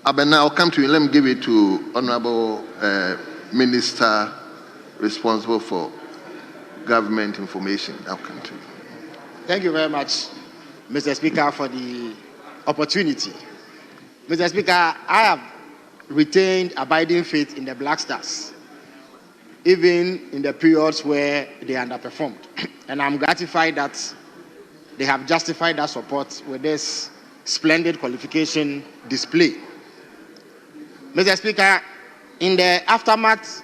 Abena, I'll come to you. Let me give it to Honorable Minister responsible for government information. I'll come to you. Thank you very much, Mr. Speaker, for the opportunity. Mr. Speaker, I have retained abiding faith in the Black Stars, even in the periods where they underperformed. And I'm gratified that they have justified that support with this splendid qualification display. Mr. Speaker, in the aftermath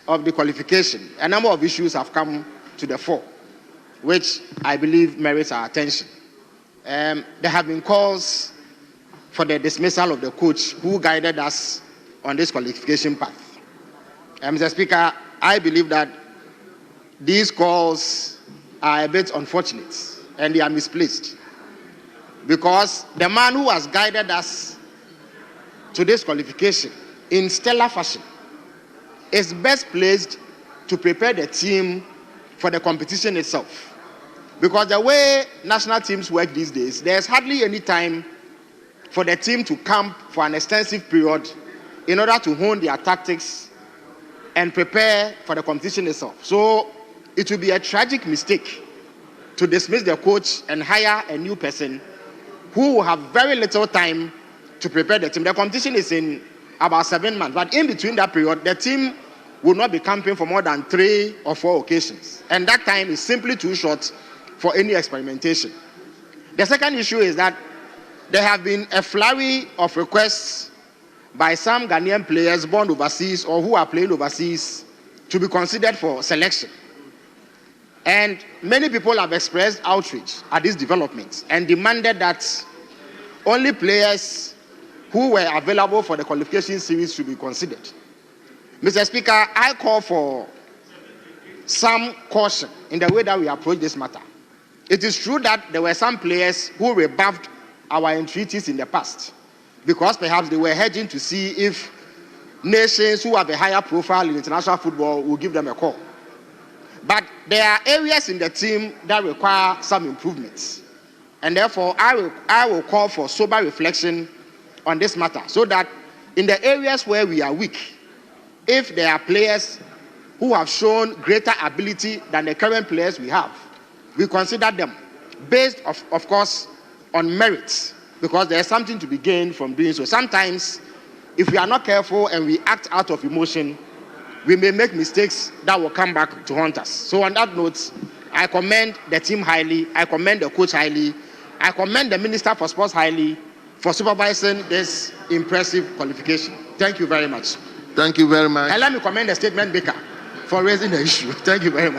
of the qualification, a number of issues have come to the fore, which I believe merits our attention. There have been calls for the dismissal of the coach who guided us on this qualification path. Mr. Speaker, I believe that these calls are a bit unfortunate and they are misplaced, because the man who has guided us to this qualification in stellar fashion is best placed to prepare the team for the competition itself. Because the way national teams work these days, there's hardly any time for the team to camp for an extensive period in order to hone their tactics and prepare for the competition itself. So it will be a tragic mistake to dismiss the coach and hire a new person who will have very little time to prepare the team. The competition is in about 7 months, but in between that period, the team will not be camping for more than 3 or 4 occasions. And that time is simply too short for any experimentation. The second issue is that there have been a flurry of requests by some Ghanaian players born overseas or who are playing overseas to be considered for selection. And many people have expressed outrage at these developments and demanded that only players who were available for the qualification series should be considered. Mr. Speaker, I call for some caution in the way that we approach this matter. It is true that there were some players who rebuffed our entreaties in the past because perhaps they were hedging to see if nations who have a higher profile in international football will give them a call. But there are areas in the team that require some improvements. And therefore, I will call for sober reflection on this matter so that in the areas where we are weak, if there are players who have shown greater ability than the current players we have, we consider them based, of course, on merits, because there is something to be gained from doing so. Sometimes, if we are not careful and we act out of emotion, we may make mistakes that will come back to haunt us. So on that note, I commend the team highly, I commend the coach highly, I commend the Minister for Sports highly for supervising this impressive qualification. Thank you very much. Thank you very much. And let me commend the statement maker for raising the issue. Thank you very much.